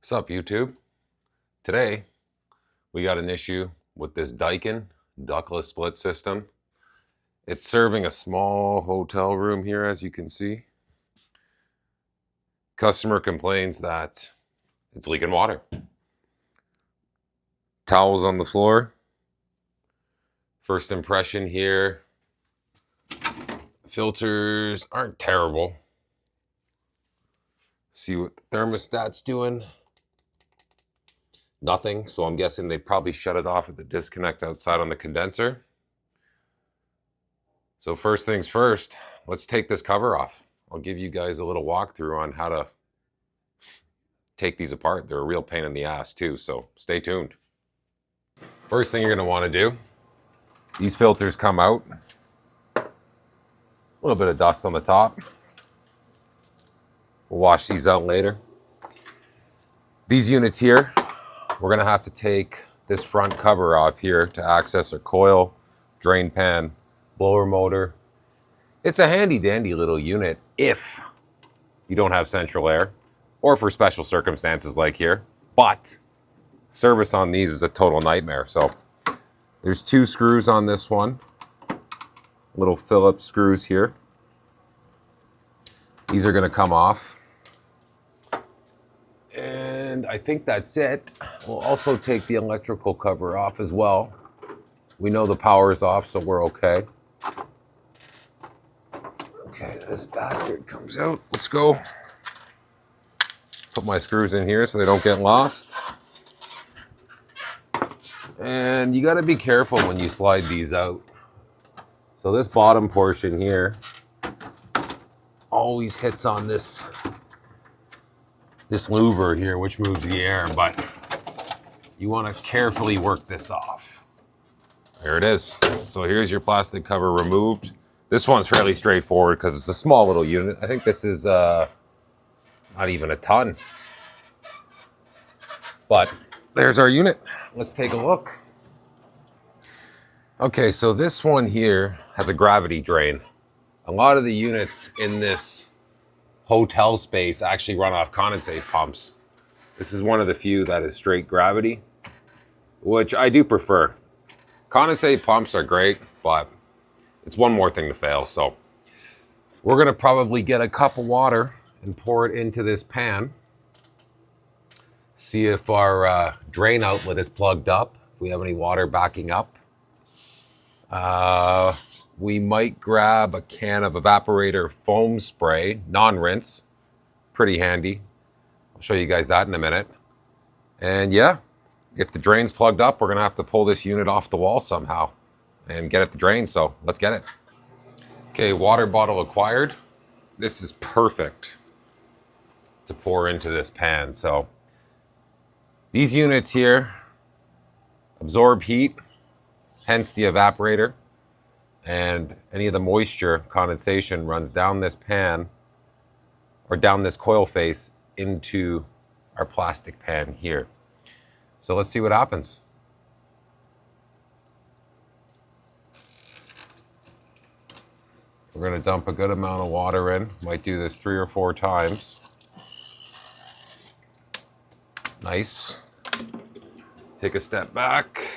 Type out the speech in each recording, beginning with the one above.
What's up, YouTube? Today, we got an issue with this Daikin ductless split system. It's serving a small hotel room here, as you can see. Customer complains that it's leaking water. Towels on the floor. First impression here, filters aren't terrible. See what the thermostat's doing. Nothing, so I'm guessing they probably shut it off at the disconnect outside on the condenser. So first things first, let's take this cover off. I'll give you guys a little walkthrough on how to take these apart. They're a real pain in the ass too, so stay tuned. First thing you're gonna wanna do, these filters come out. A little bit of dust on the top. We'll wash these out later. These units here, we're gonna have to take this front cover off here to access our coil, drain pan, blower motor. It's a handy dandy little unit if you don't have central air or for special circumstances like here, but service on these is a total nightmare. So there's 2 screws on this one, little Phillips screws here. These are gonna come off. And I think that's it. We'll also take the electrical cover off as well. We know the power is off, so we're okay. Okay, this bastard comes out. Let's go. Put my screws in here so they don't get lost. And you gotta be careful when you slide these out. So this bottom portion here always hits on this louver here, which moves the air, but you want to carefully work this off. There it is. So here's your plastic cover removed. This one's fairly straightforward because it's a small little unit. I think this is not even a ton. But there's our unit. Let's take a look. Okay, so this one here has a gravity drain. A lot of the units in this hotel space actually run off condensate pumps. This is one of the few that is straight gravity, which I do prefer. Condensate pumps are great, but it's one more thing to fail. So we're gonna probably get a cup of water and pour it into this pan. See if our drain outlet is plugged up, if we have any water backing up. We might grab a can of evaporator foam spray, non-rinse. Pretty handy. I'll show you guys that in a minute. And yeah, if the drain's plugged up, we're gonna have to pull this unit off the wall somehow and get it to drain, so let's get it. Okay, water bottle acquired. This is perfect to pour into this pan. So these units here absorb heat, hence the evaporator. And any of the moisture condensation runs down this pan or down this coil face into our plastic pan here. So let's see what happens. We're gonna dump a good amount of water in. Might do this 3 or 4 times. Nice. Take a step back.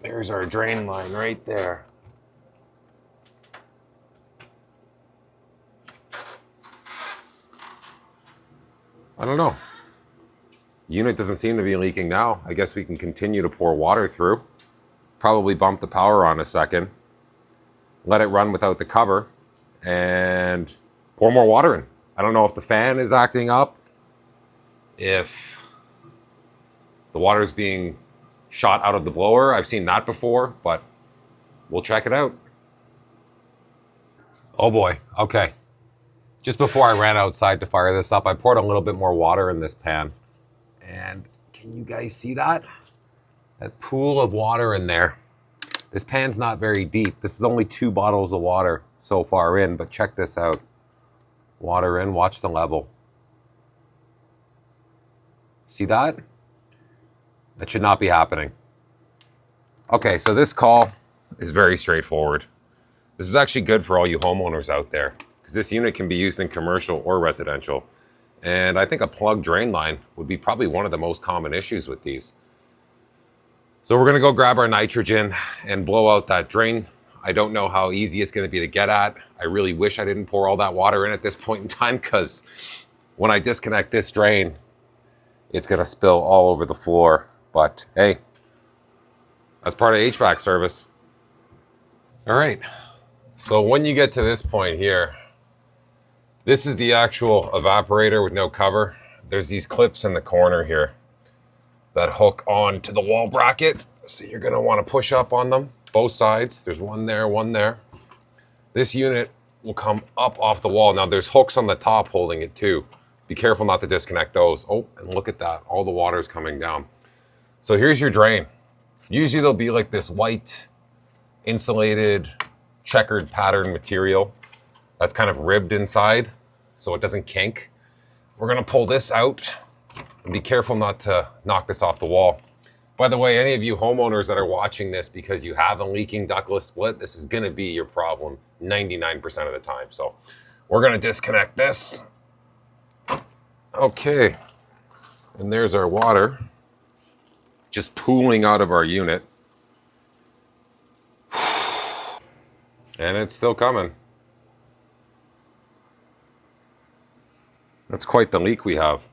There's our drain line right there. I don't know. Unit doesn't seem to be leaking now. I guess we can continue to pour water through. Probably bump the power on a second. Let it run without the cover and pour more water in. I don't know if the fan is acting up, if the water is being shot out of the blower. I've seen that before, but we'll check it out. Oh boy, okay. Just before I ran outside to fire this up, I poured a little bit more water in this pan. And can you guys see that? That pool of water in there. This pan's not very deep. This is only 2 bottles of water so far in, but check this out. Water in, watch the level. See that? That should not be happening. Okay, so this call is very straightforward. This is actually good for all you homeowners out there because this unit can be used in commercial or residential. And I think a plug drain line would be probably one of the most common issues with these. So we're gonna go grab our nitrogen and blow out that drain. I don't know how easy it's gonna be to get at. I really wish I didn't pour all that water in at this point in time, because when I disconnect this drain, it's gonna spill all over the floor. But hey, that's part of HVAC service. All right, so when you get to this point here, this is the actual evaporator with no cover. There's these clips in the corner here that hook on to the wall bracket. So you're gonna wanna push up on them, both sides. There's one there, one there. This unit will come up off the wall. Now there's hooks on the top holding it too. Be careful not to disconnect those. Oh, and look at that, all the water's coming down. So here's your drain. Usually there'll be like this white, insulated, checkered pattern material that's kind of ribbed inside so it doesn't kink. We're gonna pull this out and be careful not to knock this off the wall. By the way, any of you homeowners that are watching this because you have a leaking ductless split, this is gonna be your problem 99% of the time. So we're gonna disconnect this. Okay, and there's our water just pooling out of our unit. And it's still coming. That's quite the leak we have.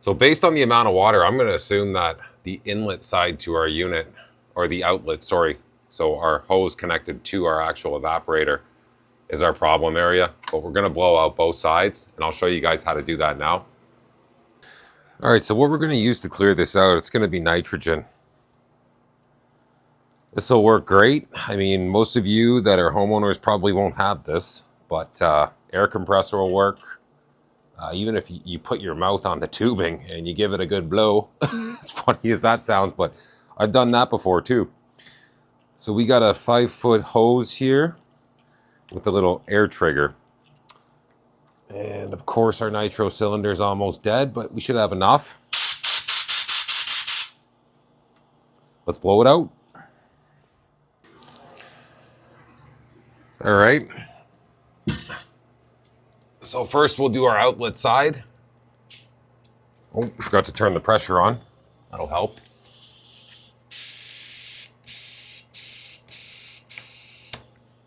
So based on the amount of water, I'm going to assume that the inlet side to our unit, or the outlet, sorry, so our hose connected to our actual evaporator, is our problem area. But we're going to blow out both sides, and I'll show you guys how to do that now. All right, so what we're going to use to clear this out, it's going to be nitrogen. This will work great. I mean, most of you that are homeowners probably won't have this, but air compressor will work. Even if you put your mouth on the tubing and you give it a good blow, as funny as that sounds, but I've done that before too. So we got a 5-foot hose here with a little air trigger. And of course our nitro cylinder is almost dead, but we should have enough. Let's blow it out. All right. So first we'll do our outlet side. Oh, forgot to turn the pressure on. That'll help.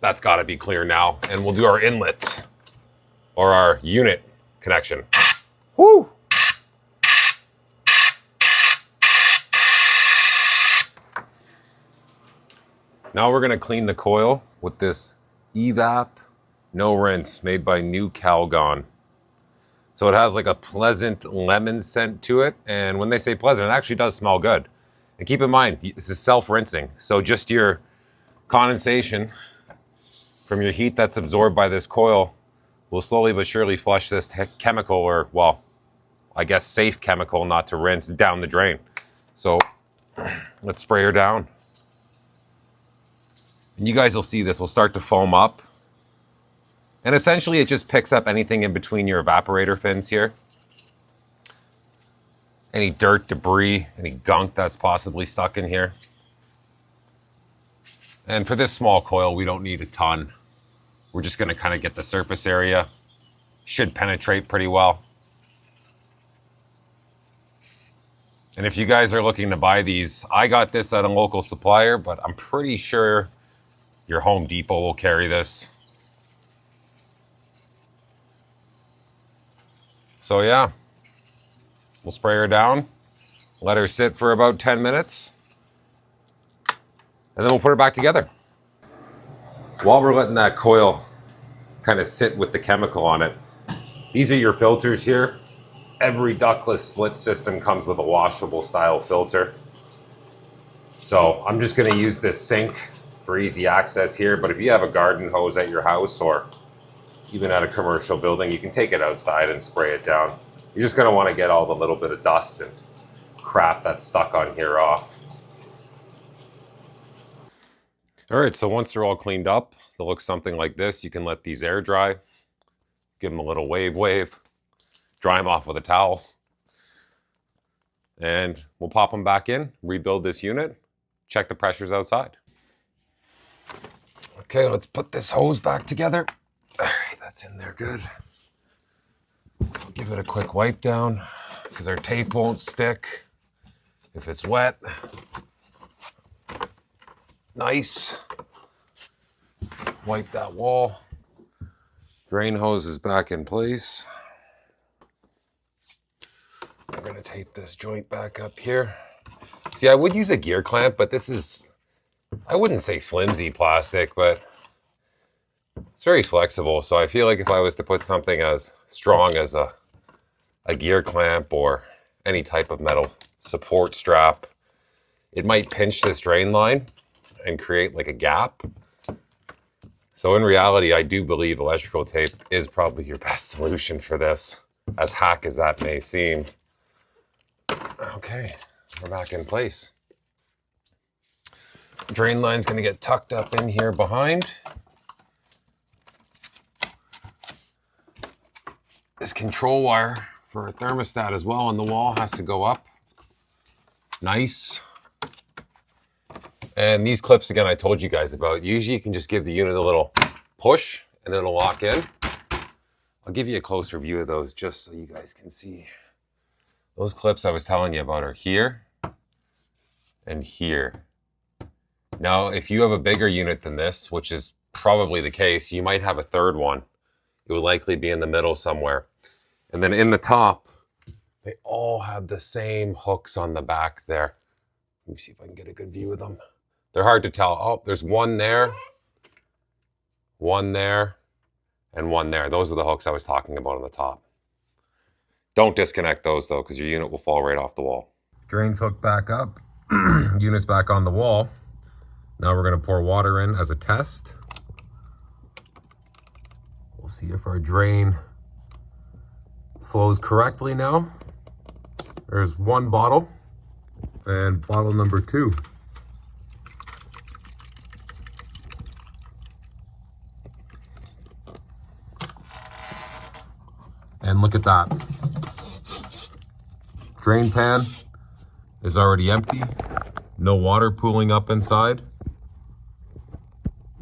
That's got to be clear now. And we'll do our inlet, or our unit connection. Woo! Now we're going to clean the coil with this Evap No Rinse made by New Calgon. So it has like a pleasant lemon scent to it. And when they say pleasant, it actually does smell good. And keep in mind, this is self-rinsing. So just your condensation from your heat that's absorbed by this coil will slowly but surely flush this chemical, or, well, I guess safe chemical not to rinse, down the drain. So let's spray her down. And you guys will see this will start to foam up. And essentially it just picks up anything in between your evaporator fins here. Any dirt, debris, any gunk that's possibly stuck in here. And for this small coil, we don't need a ton. We're just gonna kind of get the surface area. Should penetrate pretty well. And if you guys are looking to buy these, I got this at a local supplier, but I'm pretty sure your Home Depot will carry this. So yeah, we'll spray her down, let her sit for about 10 minutes, and then we'll put her back together. While we're letting that coil kind of sit with the chemical on it, these are your filters here. Every ductless split system comes with a washable style filter. So I'm just gonna use this sink for easy access here, but if you have a garden hose at your house or even at a commercial building, you can take it outside and spray it down. You're just gonna wanna get all the little bit of dust and crap that's stuck on here off. All right, so once they're all cleaned up, they'll look something like this. You can let these air dry, give them a little wave, dry them off with a towel, and we'll pop them back in, rebuild this unit, check the pressures outside. Okay, let's put this hose back together. All right, that's in there good. I'll give it a quick wipe down because our tape won't stick if it's wet. Nice. Wipe that wall. Drain hose is back in place. We're gonna tape this joint back up here. See, I would use a gear clamp, but this is, I wouldn't say flimsy plastic, but it's very flexible. So I feel like if I was to put something as strong as a gear clamp or any type of metal support strap, it might pinch this drain line and create like a gap. So in reality, I do believe electrical tape is probably your best solution for this, as hack as that may seem. Okay, we're back in place. Drain line's gonna get tucked up in here behind. This control wire for a thermostat as well on the wall has to go up. Nice. And these clips, again, I told you guys about. Usually you can just give the unit a little push and it'll lock in. I'll give you a closer view of those just so you guys can see. Those clips I was telling you about are here and here. Now, if you have a bigger unit than this, which is probably the case, you might have a third one. It would likely be in the middle somewhere. And then in the top, they all have the same hooks on the back there. Let me see if I can get a good view of them. They're hard to tell. Oh, there's one there, and one there. Those are the hooks I was talking about on the top. Don't disconnect those though, because your unit will fall right off the wall. Drains hooked back up, unit's back on the wall. Now we're gonna pour water in as a test. We'll see if our drain flows correctly now. There's one bottle and bottle number 2. And look at that. Drain pan is already empty. No water pooling up inside.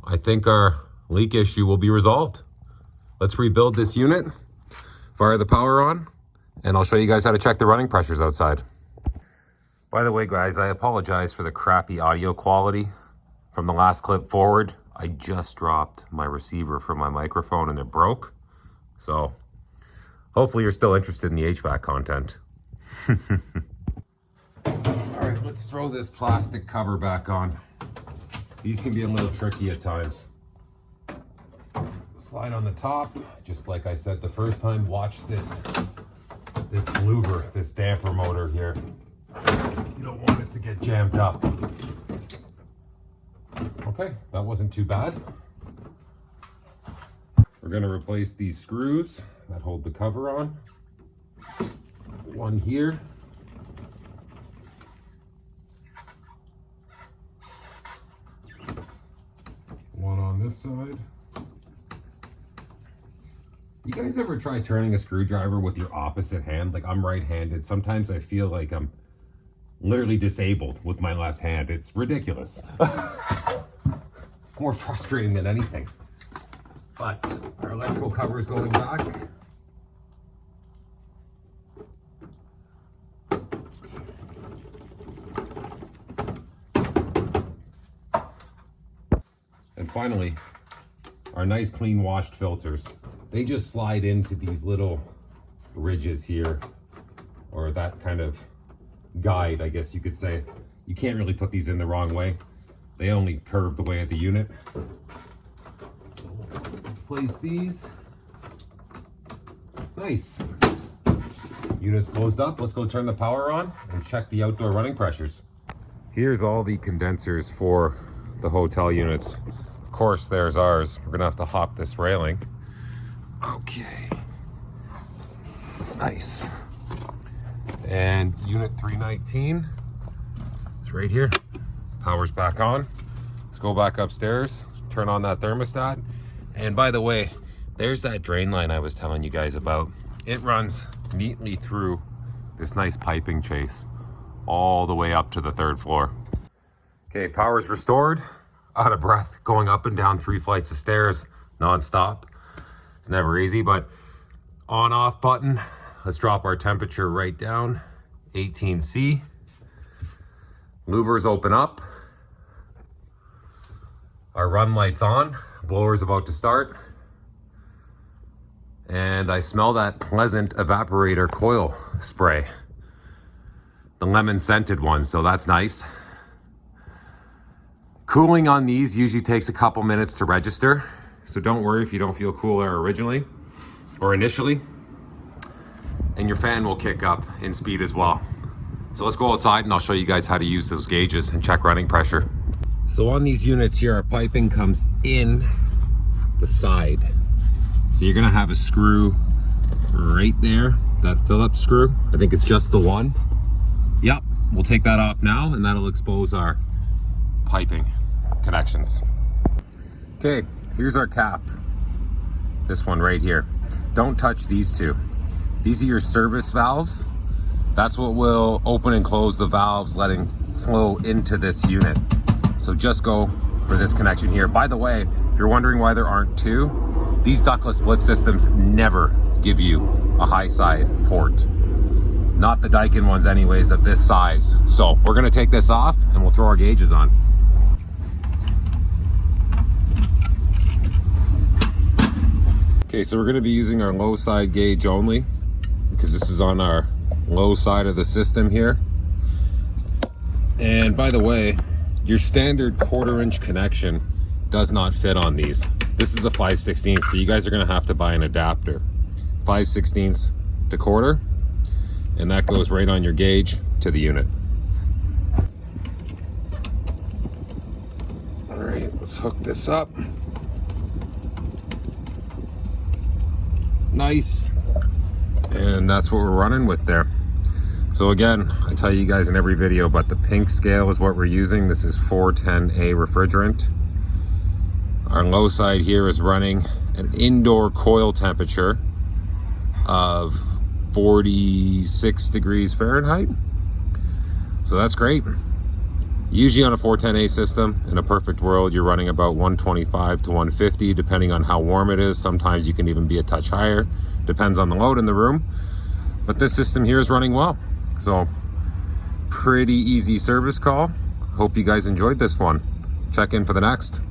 I think our leak issue will be resolved. Let's rebuild this unit, fire the power on, and I'll show you guys how to check the running pressures outside. By the way, guys, I apologize for the crappy audio quality from the last clip forward. I just dropped my receiver from my microphone and it broke. So hopefully you're still interested in the HVAC content. All right, let's throw this plastic cover back on. These can be a little tricky at times. Slide on the top, just like I said the first time. Watch this louver, this damper motor here. You don't want it to get jammed up. Okay, that wasn't too bad. We're gonna replace these screws that hold the cover on. One here. One on this side. You guys ever try turning a screwdriver with your opposite hand? Like, I'm right-handed. Sometimes I feel like I'm literally disabled with my left hand. It's ridiculous. More frustrating than anything. But our electrical cover is going back. And finally, our nice clean washed filters. They just slide into these little ridges here, or that kind of guide, I guess you could say. You can't really put these in the wrong way. They only curve the way of the unit. So we'll place these. Nice. Unit's closed up. Let's go turn the power on and check the outdoor running pressures. Here's all the condensers for the hotel units. Of course, there's ours. We're gonna have to hop this railing. Okay. Nice. And unit 319 is right here. Power's back on. Let's go back upstairs, turn on that thermostat. And by the way, there's that drain line I was telling you guys about. It runs neatly through this nice piping chase all the way up to the 3rd floor. Okay, power's restored. Out of breath, going up and down 3 flights of stairs non-stop. It's never easy, but on-off button. Let's drop our temperature right down, 18°C. Louvers open up. Our run light's on. Blower's about to start. And I smell that pleasant evaporator coil spray. The lemon scented one, so that's nice. Cooling on these usually takes a couple minutes to register. So don't worry if you don't feel cooler originally or initially. And your fan will kick up in speed as well. So let's go outside and I'll show you guys how to use those gauges and check running pressure. So on these units here, our piping comes in the side. So you're gonna have a screw right there, that Phillips screw. I think it's just the one. Yep, we'll take that off now and that'll expose our piping connections. Okay, here's our cap. This one right here. Don't touch these two. These are your service valves. That's what will open and close the valves, letting flow into this unit. So just go for this connection here. By the way, if you're wondering why there aren't two, these ductless split systems never give you a high side port. Not the Daikin ones anyways of this size. So we're gonna take this off and we'll throw our gauges on. Okay, so we're gonna be using our low side gauge only because this is on our low side of the system here. And by the way, your standard 1/4" connection does not fit on these. This is a 5/16, so you guys are gonna have to buy an adapter. 5/16 to 1/4, and that goes right on your gauge to the unit. All right, let's hook this up. Nice. And that's what we're running with there. So again, I tell you guys in every video, but the pink scale is what we're using. This is 410A refrigerant. Our low side here is running an indoor coil temperature of 46 degrees Fahrenheit. So that's great. Usually on a 410A system, in a perfect world, you're running about 125 to 150, depending on how warm it is. Sometimes you can even be a touch higher. Depends on the load in the room. But this system here is running well. So pretty easy service call. Hope you guys enjoyed this one. Check in for the next.